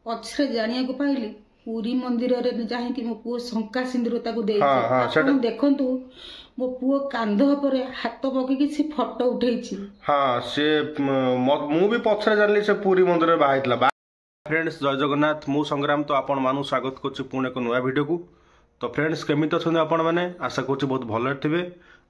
पछरे जानिया को पाइली पुरी मंदिर रे जाहि मो पुओ शंका सिंदूर ताको देई देखंतु मो पुओ कांध पर हाथ पकई से फोटो उठेछि। हाँ से मु भी पछरे जानली से पुरी मंदिर रे बाहाइतला। फ्रेंड्स जय जगन्नाथ मु संग्राम तो आपण मानु स्वागत करछु पुणे को नया वीडियो को। तो फ्रेंड्स केमित अछन आपण माने आशा करछु बहुत भले थिबे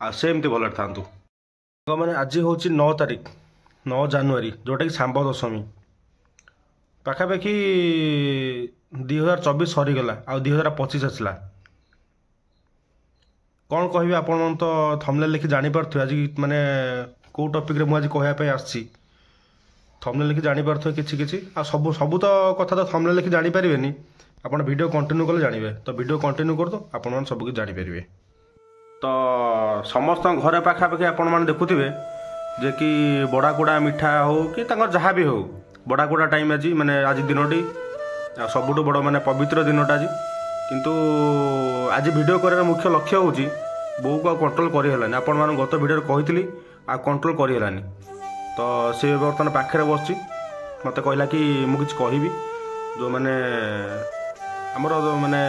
आ सेमती भले थांतु। माने आज होछि 9 तारिख 9 जनवरी जोटा कि सांब दशमी पाखापाखि 2024 सरीगला आ 2025 आसला। कौन कह आपण तो थंबनेल लिखि जानी पारथु आज माने को टॉपिक रे मु आज कहया पे आछि। थंबनेल लिखि जानी पारथु किछि किछि आ सब सब तो कथा तो थंबनेल लिखि जानी परिबेनी। आपण वीडियो कंटिन्यू कले जानिबे तो वीडियो कंटिन्यू कर दो आपण मन सब कि जानि परिबे। तो समस्त घरे पाखापाखि आपण मन देखुथिबे जे कि बड़ाकुड़ा मिठा हो कि तांकर जहाँ भी हो बड़ाकुड़ा टाइम आज माने आज दिनटी सबुठ बड़ माने पवित्र दिनटा आज। किंतु आज वीडियो करार मुख्य लक्ष्य होची बो को कंट्रोल करि हलानी। आपण मान गत वीडियो कहितली आ कंट्रोल करि हलानी। तो से बर्तमान पाखरे बसची मते कहला कि मु किछ कहिबी जो माने हमर माने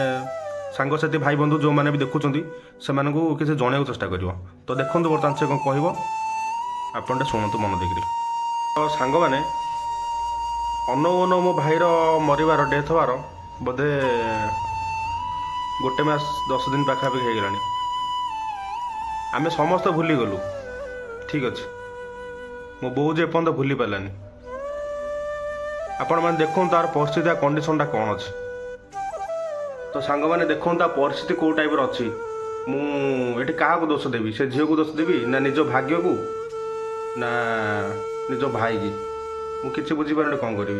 सांगसाथी भाई बंधु जो माने भी देखुचंती से माने को किछ जणाय चेष्टा करिवो। तो देखंतु बर्तमान से कोन कहबो आपनटे सुनंतु मन देखि। तो सांग माने अनो मो भाईर मरिबार डेथ होबार बोधे गोटे मास 10 दिन पाखापाखि हो गलानी। आमे समस्त भूली गलु ठीक अच्छे मो बो जे पर्यंत भूली पारानी। आपण मैंने देखो तार परिस्थिति कंडीशनटा कौन अच्छे। तो सांग मैंने देखो ता परिस्थिति कौ टाइप अच्छी मुझे क्या दोष देवी से झील को दोष देवी ना निज भाग्य को ना निज भाई की मुझे बुझीपारे कौन करी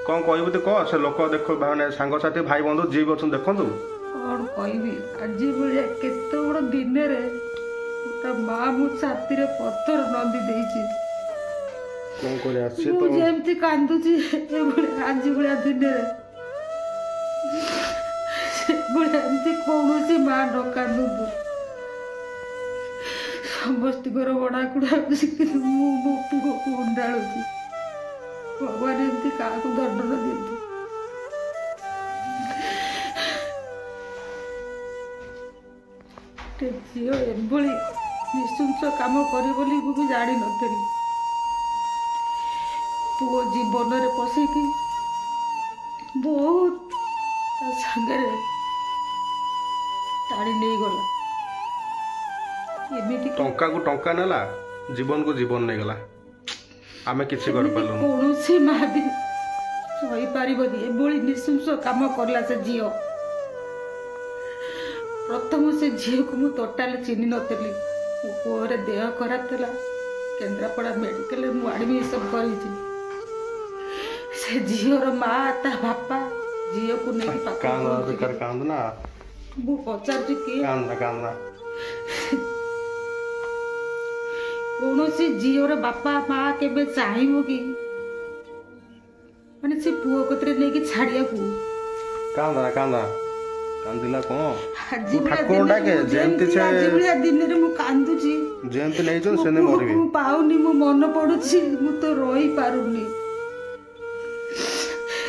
कौन कहबू तो कह से लोक देख माने सांगसाथी भाई बंधु जी भी अच्छे देखु कौन कहबी आज भाया केते बड़ दिन रे गोटा माँ मो छाती रे पत्थर नंदी देछि कौन करे आसी तो जेमती कांदुची ए बड़े आज बड़ा दिन रे बड़े एमती कौनसी माँ न कांदु समस्त घर बड़ा कुड़ा मो पुओ को उंडाळुची भगवान एमती क्या दंड न दिंतु। झील एभली निशुंस काम कर भी जानी नी पुओ जीवन में पशिकी बहुत सागे टाणी नहीं गला टंका को टंका नेला जीवन को जीवन नहीं गला आमे किसी कर पालु कोनोसी मां भी सही पारिबनी एभली निशुंस काम करला से झील। प्रथम से झील को मु टोटाल चिन्ह नथिली मो पुओर देह खराब थला केन्द्रापड़ा मेडिकल मु एडमिशन करी से झीवर माँ ता बापा झील को नहीं कांद ना मु पचार कि कांद कौनसी झीवर बापा माँ केबे चाहिबो कि माने से पुओ कतरे नहीं कि छाड़िया को कांदिला कोन ठाकुरडा के जेंति से आजिबलिया दिन रे मु कांदुची जेंति नै जो सेने मरिबे मु पाउनी मु मन पडुची मु तो रही पारुनी।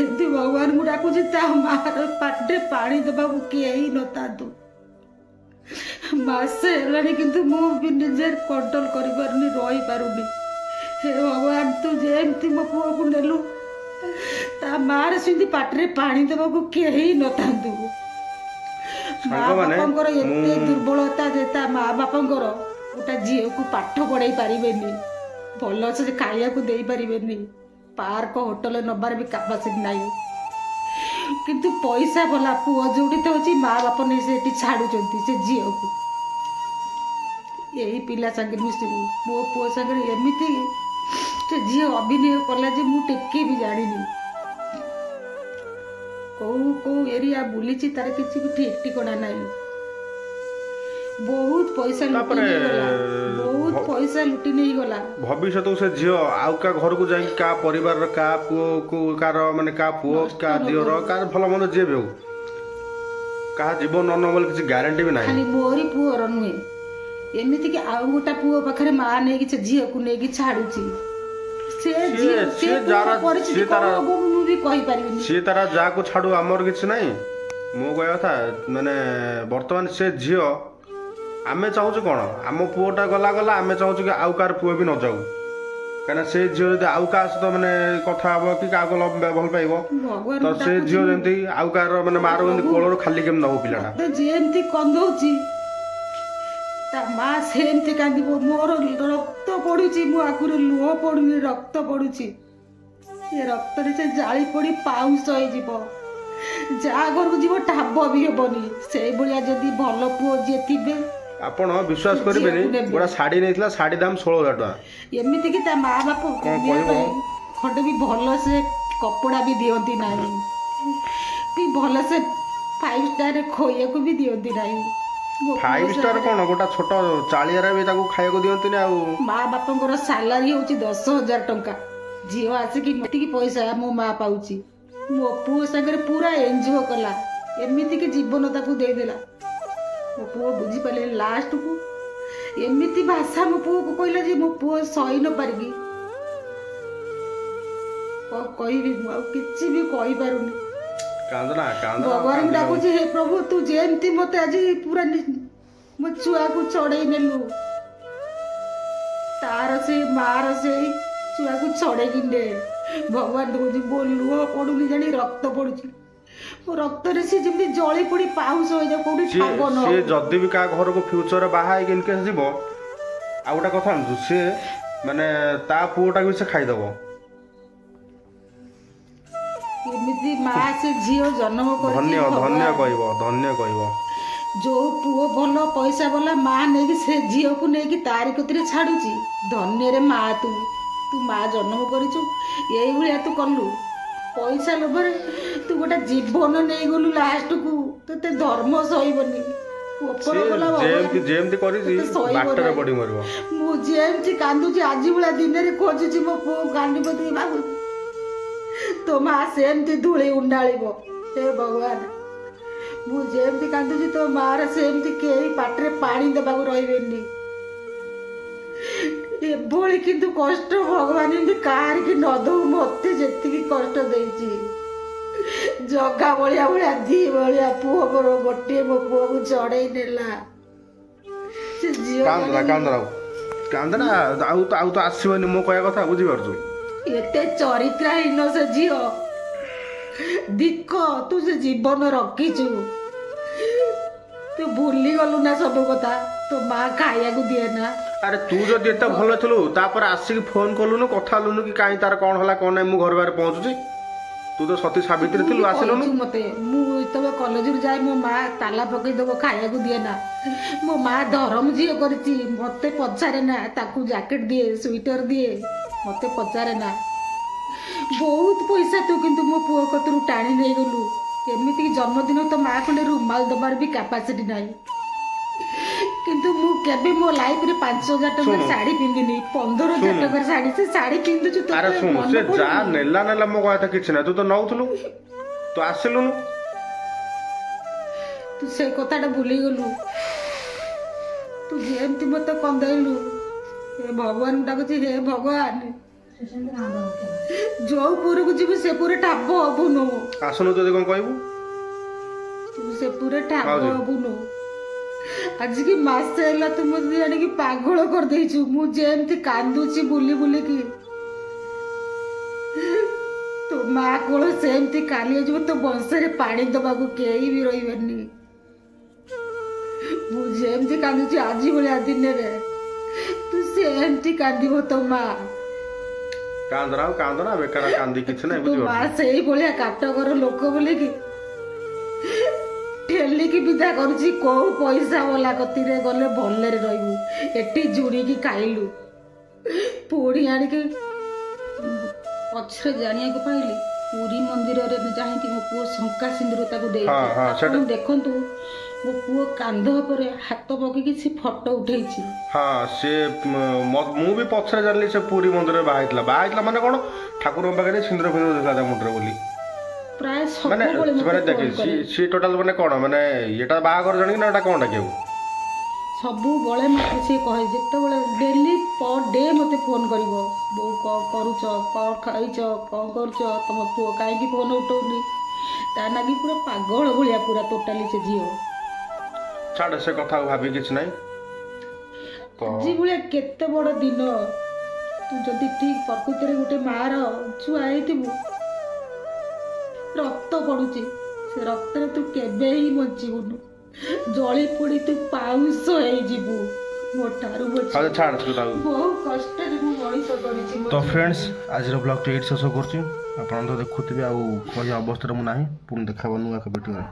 एति भगवान मु डाकुची ता मार पाटे पानी दबा को केही नता दु मासे लानी किंतु मु भी निजे कंट्रोल करि पारुनी रही पारुनी। हे भगवान तू जेंति मो पुओ को नेलु ता मार सिंधी पाटे पानी दबा को केही नता दु। माँ बापा एते दुर्बलता जेता माँ बापा गोटा झील को पाठ पढ़ाई पारे भल से खाया को दे पारे पार्क होटल नबार भी कैपेसिटी नहीं किंतु पैसा भला पुओ जोड़ी तो अच्छी माँ बाप नहीं से छाड़ू से झील को यही पिला संगे मिसू मो पुओ संगे एमती से झील अभिनय कला मु टेके भी जानी कौ एरिया बुली तार किसी भी ठीक ठिकाना नहीं बहुत पैसा लुटी नहीं गला बहुत पैसा लुटी नहीं गला। भविष्य तो से झील आउ का घर को जाई का परिवार का पुओ को कार माने का पुओ का दियोर का भल मन जे भी हो का जीवन न बोल किसी गारंटी भी नहीं खाली मोरी पुओर नुहे एमती कि आउ गोटा पुओ पाखरे माँ नहीं कि झील को नहीं छाड़ुची ସେ ସିଏ- ସେ ସିଏ ଯାରା- ପରିସ୍ଥିତି ସିଏ କଣ ତାରା- ହବ ମୁଁ ବି କହିପାରିବିନି। ସିଏ ତାର ଯାହାକୁ ଛାଡୁ ଆମର କିଛି ନାହିଁ। ମୋ କହିବା କଥା ମାନେ ବର୍ତ୍ତମାନ ସେ ଝିଅ ଆମେ ଚାହୁଁଛୁ କ'ଣ ଆମ ପୁଅଟା ଗଲା ଗଲା ଆମେ ଚାହୁଁଛୁ କି ଆଉ କାହାର ପୁଅ ବି ନ ଯାଉ। କାହିଁକିନା ସେ ଝିଅ ଯଦି ଆଉ କାହା ସହିତ ମାନେ କଥା ହବ କି କାହାକୁ ଭଲ ପାଇବ ଭଗବାନ ତ ସେ ଝିଅ ଯେମିତି ଆଉ କାହାର ମାନେ ମାର ଯେମିତି କୋଳରୁ ଖାଲି କେମିତି ନବ ପିଲାଟା। ମତେ ଯେମିତି କନ୍ଦଉଛି ତା ମା ସେମିତି କାନ୍ଦିବ। ମୋର ରକ୍ତ ପଡୁଛି, ମୋ ଆଗରୁ ଲୁହ ପଡୁନି, ରକ୍ତ ପଡୁଛି। ସେ ରକ୍ତରେ ସେ ଜାଳି ପଡି ପାଉଁଶ ହେଇଯିବ। ଯାହା ଘରକୁ ଯିବ ଠାବ ବି ହେବନି। ସେଇଭଳିଆ ଯଦି ଭଲ ପୁଅ ଯିଏ ଥିବେ ଆପଣ ବିଶ୍ୱାସ କରିବେନି, ଗୋଟେ ଶାଢ଼ୀ ନେଇଥିଲା, ଶାଢ଼ୀ ଦାମ 16,000 ଟଙ୍କା। ଏମିତି କି ତା ମା ବାପ ପିନ୍ଧିବା ପାଇଁ ଖଣ୍ଡେ ବି ଭଲସେ କପଡ଼ା ବି ଦିଅନ୍ତି ନାହିଁ, ବି ଭଲସେ 5 ଷ୍ଟାରରେ ଖୋଇବାକୁ ବି ଦିଅନ୍ତି ନାହିଁ। 5 ଷ୍ଟାର କ'ଣ ଗୋଟେ ଛୋଟ ଚାଳିଆରେ ବି ତାକୁ ଖାଇବାକୁ ଦିଅନ୍ତିନି। ଆଉ ମା ବାପାଙ୍କର ସାଲାରୀ ହେଉଛି 10,000 ଟଙ୍କା। ଝିଅ ଆସିକି ଏତିକି ପଇସା ମୋ ମା ପାଉଛି। ମୋ ପୁଅ ସାଙ୍ଗରେ ପୁରା ଏନ୍ଜିଓ କଲା, ଏମିତିକି ଜୀବନ ତାକୁ ଦେଇଦେଲା। ମୋ ପୁଅ ବୁଝିପାରିଲେ ଲାଷ୍ଟକୁ ଏମିତି ଭାଷା ମୋ ପୁଅକୁ କହିଲା ଯେ ମୋ ପୁଅ ସହି ନ ପାରିକି କ'ଣ କହିବି, ମୁଁ ଆଉ କିଛି ବି କହିପାରୁନି। କାନ୍ଦନା କାନ୍ଦନା ଭଗବାନଙ୍କୁ ଡାକୁଛି, ହେ ପ୍ରଭୁ ତୁ ଯେମିତି ମତେ ଆଜି ପୁରା ମୋ ଛୁଆକୁ ଚଢେଇ ନେଲୁ, ତାର ସେଇ ମାର ସେଇ ଛୁଆକୁ ଛଡେଇକି ନେ। ଭଗବାନ କହୁଛି ମୋ ଲୁହ ପଡୁନି ଜାଣି ରକ୍ତ ପଡୁଛି। ମୋ ରକ୍ତରେ ସେ ଯେମିତି ଜଳି ପଡି ପାଉଁଶ ହେଇଯାଉ, କୋଉଠି ଠାବ ନ ସିଏ ଯଦି ବି କାହା ଘରକୁ ଫ୍ୟୁଚରରେ ବାହା ହେଇକି ଇନକେସ୍ ଯିବ, ଆଉ ଗୋଟେ କଥା ଜାଣିଛୁ, ସିଏ ମାନେ ତା ପୁଅଟାକୁ ବି ସେ ଖାଇଦବ। ଏମିତି ମା ସେ ଝିଅ ଜନ୍ମ କରିଛି। ଧନ୍ୟ ଧନ୍ୟ କହିବ, ଧନ୍ୟ କହିବ। ଯୋଉ ପୁଅ ଭଲ ପଇସା ବାଲା ମା ନେଇକି ସେ ଝିଅକୁ ନେଇକି ତାରି କତିରେ ଛାଡୁଛି। ଧନ୍ୟରେ ମା ତୁ ମା ଜନ୍ମ କରିଛୁ, ଏଇଭଳିଆ ତୁ କଲୁ। ପଇସା ଲୋଭରେ ତୁ ଗୋଟେ ଜୀବନ ନେଇଗଲୁ, ଲାଷ୍ଟକୁ ତତେ ଧର୍ମ ସହିବନି। ଯେମିତି କରିଛି ବାଟରେ ପଡି ମରିବ। ମୁଁ ଯେମିତି କାନ୍ଦୁଛି ଆଜି ଭଳିଆ ଦିନରେ ଖୋଜୁଛି ମୋ ପୁଅ କାନ୍ଦିବ ତୁ ଭାବୁଛି ତୋ ମା ସେମିତି ଧୂଳି ଉଣ୍ଡାଳିବ। ହେ ଭଗବାନ, ମୁଁ ଯେମିତି କାନ୍ଦୁଛି ତୋ ମାର ସେମିତି କେହି ପାଟିରେ ପାଣି ଦେବାକୁ ରହିବେନି। ଏଭଳି କିନ୍ତୁ କଷ୍ଟ ଭଗବାନ ଏମିତି କାହାରିକି ନ ଦଉ। ମତେ ଯେତିକି କଷ୍ଟ ଦେଇଛି, ଜଗା ଭଳିଆ ଭଳିଆ ଦି ଭଳିଆ ପୁଅ ମୋର ଗୋଟିଏ ମୋ ପୁଅକୁ ଚଢେଇ ନେଲା। ସେ ଝିଅ କାନ୍ଦନା ଆଉ ତ ଆସିବନି। ମୋ କହିବା କଥା ବୁଝିପାରୁଛୁ? ଏତେ ଚରିତ୍ରହୀନ ସେ ଝିଅ। ଧିକ, ତୁ ସେ ଜୀବନ ରଖିଛୁ, ତୁ ଭୁଲି ଗଲୁ ନା ସବୁ କଥା। ତୋ ମା ଖାଇବାକୁ ଦିଏ ନା। ଆରେ ତୁ ଯଦି ଏତେ ଭଲ ଥିଲୁ, ତାପରେ ଆସିକି ଫୋନ କଲୁନୁ, କଥା ହେଲୁନୁ କି କାହିଁ ତାର କ'ଣ ହେଲା କ'ଣ ନାହିଁ, ମୁଁ ଘର ବାହାରେ ପହଞ୍ଚୁଛି। ତୁ ତ ସତୀ ସାବିତ୍ରୀ ଥିଲୁ, ଆସିଲୁନୁ। ମତେ ମୁଁ ଯେତେବେଳେ କଲେଜରୁ ଯାଏ ମୋ ମା ତାଲା ପକେଇଦବ, ଖାଇବାକୁ ଦିଏ ନା। ମୋ ମା ଧରମ ଝିଅ କରିଛି, ମତେ ପଚାରେ ନା। ତାକୁ ଜ୍ୟାକେଟ ଦିଏ, ସୁଇଟର ଦିଏ, ମତେ ପଚାରେ ନା। ବହୁତ ପଇସା ତୁ କିନ୍ତୁ ମୋ ପୁଅ କତରୁ ଟାଣି ନେଇଗଲୁ। ଏମିତିକି ଜନ୍ମଦିନ ତ ମା ଖଣ୍ଡେ ରୁମାଲ ଦବାର ବି କାପାସିଟି ନାହିଁ। କିନ୍ତୁ ମୁଁ କେବେ ମୋ ଲାଇଫରେ 5,000 ଟଙ୍କାର ଶାଢୀ ପିନ୍ଧିନି, 15,000 ଟଙ୍କାର ଶାଢୀ। ସେ ଶାଢୀ ପିନ୍ଧୁଛୁ ତ? ଆରେ ଶୁଣୁ, ସେ ଯାହା ନେଲା ମୋ କଥା କିଛି ନାହିଁ। ତୁ ତ ନଉଥିଲୁ, ତୁ ଆସିଲୁନୁ। ତୁ ସେ କଥାଟା ଭୁଲିଗଲୁ। ତୁ ଯେମିତି ମତେ କନ୍ଦେଇଲୁ, ହେ ଭଗବାନଙ୍କୁ ଡାକୁଛି, ହେ ଭଗବାନ ଯୋଉ ପୁରକୁ ଯିବୁ ସେ ପୁରେ ଠାବ ହବୁନୁ। ଆସୁନୁ, ଯଦି କ'ଣ କହିବୁ ତୁ ସେ ପୁରେ ଠାବ ହବୁନୁ। ଆଜିକି ମାସେ ହେଲା ତୁ ମତେ ଜାଣିକି ପାଗଳ କରିଦେଇଛୁ। ମୁଁ ଯେମିତି କାନ୍ଦୁଛି ବୁଲି ବୁଲିକି, ତୋ ମା କୋଳ ସେମିତି କାଲି ଯିବ। ତୋ ବଂଶରେ ପାଣି ଦବାକୁ କେହି ବି ରହିବେନି। ମୁଁ ଯେମିତି କାନ୍ଦୁଛି ଆଜି ଭଳିଆ ଦିନରେ, ତୁ ସେମିତି କାନ୍ଦିବ ତୋ ମା। କାନ୍ଦନା ବେକାର କାନ୍ଦି କିଛି ନାହିଁ। ତୋ ମା ସେଇ ଭଳିଆ କାଟକର ଲୋକ ବୋଲିକି ଠେଲିକି ବିଦା କରୁଛି। କୋଉ ପଇସା ବାଲା କତିରେ ଗଲେ ଭଲରେ ରହିବୁ, ଏଠି ଜୁଡ଼ିକି ଖାଇଲୁ। ପୁଣି ଆଣିକି ପଛରେ ଜାଣିବାକୁ ପାଇଲି, ପୁରୀ ମନ୍ଦିରରେ ଯାଇକି ମୋ ପୁଅ ଶଙ୍କା ସିନ୍ଦୁର ତାକୁ ଦେଇଛି। ଆପଣ ଦେଖନ୍ତୁ, ମୋ ପୁଅ କାନ୍ଧ ଉପରେ ହାତ ପକେଇକି ସେ ଫଟୋ ଉଠେଇଛି। ହଁ, ସେ ମୁଁ ବି ପଛରେ ଜାଣିଲି ସେ ପୁରୀ ମନ୍ଦିରରେ ବାହା ହେଇଥିଲା ମାନେ କ'ଣ, ଠାକୁରଙ୍କ ପାଖରେ ସିନ୍ଦୁର ଫିନ୍ଦୁର ଦେଇଥିଲା ତା ମୁଣ୍ଡରେ ବୋଲି। ପ୍ରାୟ ମାନେ ସିଏ ଟୋଟାଲ ମାନେ କ'ଣ, ମାନେ ଏଟା ବାହାଘର ଜାଣିକି ନା ଏଟା କ'ଣ ଡାକିବାକୁ? ସବୁବେଳେ ମୋତେ ସିଏ କହେ, ଯେତେବେଳେ ଡେଲି ପର୍ ଡେ ମୋତେ ଫୋନ୍ କରିବ, ବୋଉ କ'ଣ କରୁଛ, କ'ଣ ଖାଇଛ, କ'ଣ କରୁଛ, ତମ ପୁଅ କାହିଁକି ଫୋନ୍ ଉଠଉନି। ତା ନାଗି ପୁରା ପାଗଳ ଭଳିଆ ପୁରା ଟୋଟାଲି ସେ ଝିଅ। ଛାଡ଼ ସେ କଥା ଆଉ ଭାବି କିଛି ନାହିଁ। ଆଜି ଭଳିଆ କେତେ ବଡ଼ ଦିନ, ତୁ ଯଦି ଠିକ୍ ପ୍ରକୃତିରେ ଗୋଟେ ମାଆର ଛୁଆ ହେଇଥିବୁ, ରକ୍ତ ପଡ଼ୁଛି, ସେ ରକ୍ତରେ ତୁ କେବେ ହିଁ ବଞ୍ଚିବୁନୁ, ଜଳି ପୋଡ଼ି ତୁ ପାଉଁଶ ହେଇଯିବୁ। ମୋ ଠାରୁ ବହୁ କଷ୍ଟରେ ମୁଁ ମଣିଷ କରିଛି। ତ ଫ୍ରେଣ୍ଡସ୍ ଆଜିର ବ୍ଲଗ୍ଟି ଏଇଠି ଶେଷ କରୁଛି। ଆପଣ ତ ଦେଖୁଥିବେ ଆଉ କହି ଅବସ୍ଥାରେ ମୁଁ ନାହିଁ। ପୁଣି ଦେଖାହେବ ନୂଆ ଏକ ଭିଡ଼ିଓରେ।